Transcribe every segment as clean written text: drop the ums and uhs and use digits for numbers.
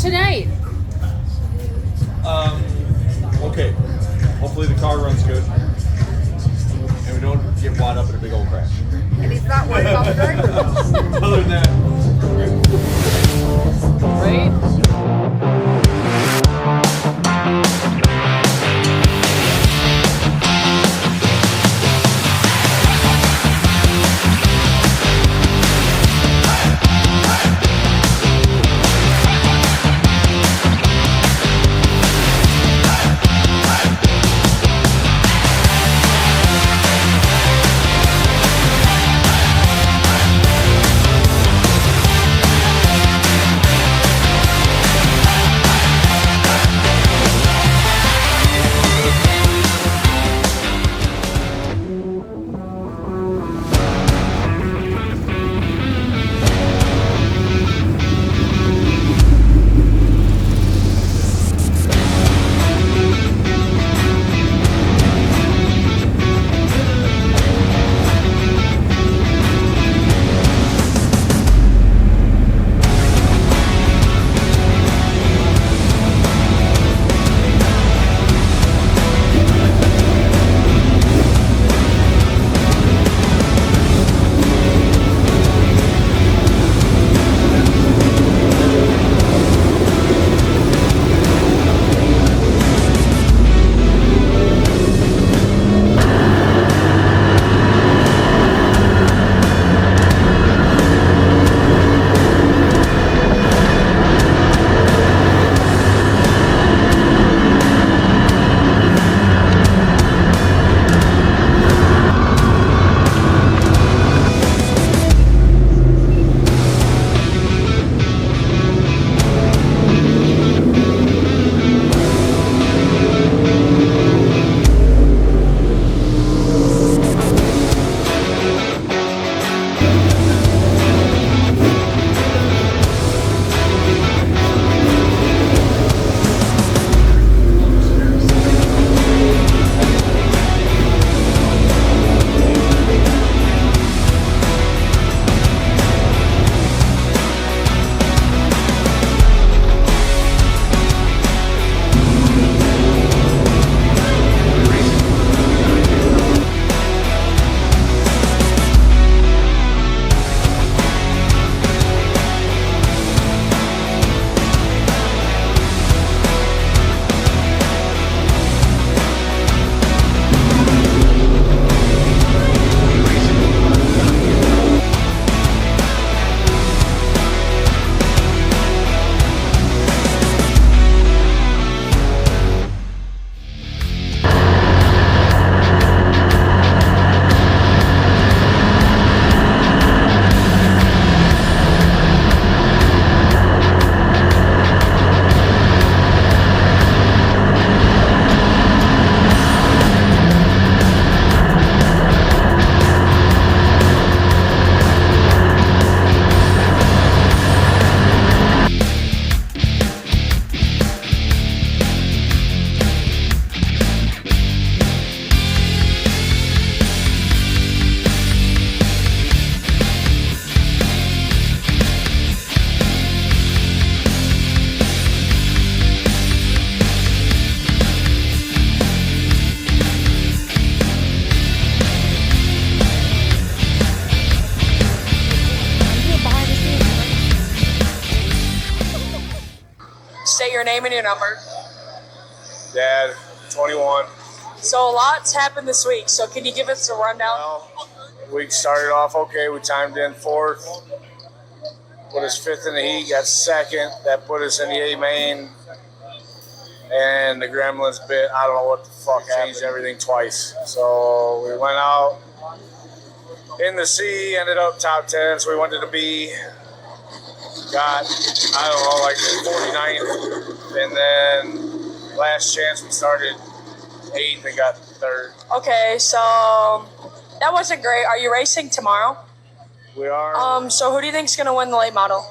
tonight? Okay. Hopefully the car runs good. And we don't get wad up in a big old crash. And he's not worried about the driver. Other than that, Right? State your name and your number. Dad, 21. So a lot's happened this week. So can you give us a rundown? Well, week started off okay. We timed in fourth. Put us fifth in the heat, got second. That put us in the A main. And the Gremlins bit, I don't know what the fuck happened. Changed everything twice. So we went out in the C, ended up top 10. So we went to the B. Got, I don't know, like 49th. And then last chance we started 8th and got 3rd. Okay, so that wasn't great. Are you racing tomorrow? We are. So who do you think's gonna win the late model?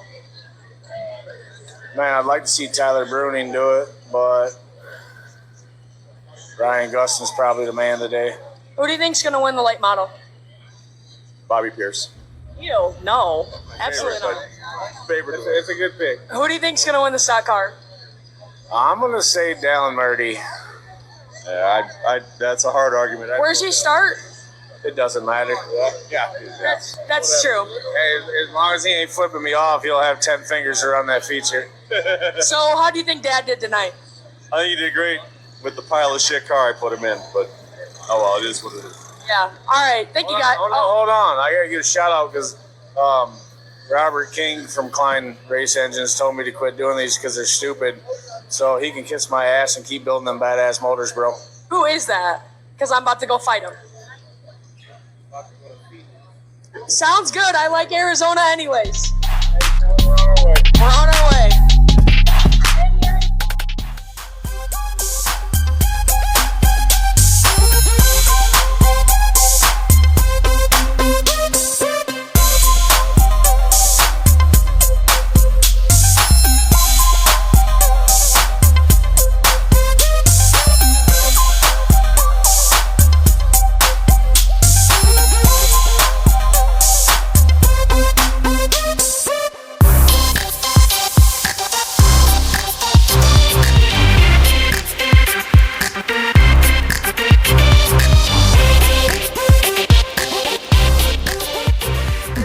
Man, I'd like to see Tyler Bruning do it, but Ryan Gustin's probably the man today. Who do you think's gonna win the late model? Bobby Pierce. Ew, no, absolutely Favorite, not. Favorite. It's a good pick. Who do you think's gonna win the stock car? I'm gonna say Dallin Murdy. Yeah, that's a hard argument. Where's he start? It doesn't matter. Yeah. That's true. Hey, as long as he ain't flipping me off, he'll have 10 fingers around that feature. So how do you think Dad did tonight? I think he did great with the pile of shit car I put him in, but oh well, it is what it is. Yeah. All right. Thank you, guys. Hold on. I gotta give a shout out because Robert King from Klein Race Engines told me to quit doing these because they're stupid. So he can kiss my ass and keep building them badass motors, bro. Who is that? Because I'm about to go fight him. Sounds good. I like Arizona anyways. We're on our way.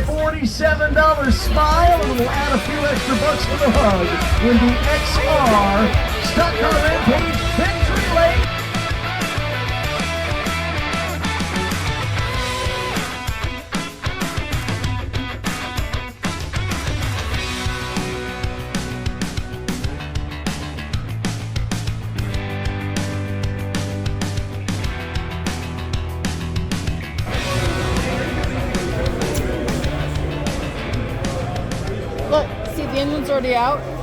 $47 smile, and we'll add a few extra bucks for the hug in the XR Stock Car Rampage Victory Lane. Look, see the engine's already out.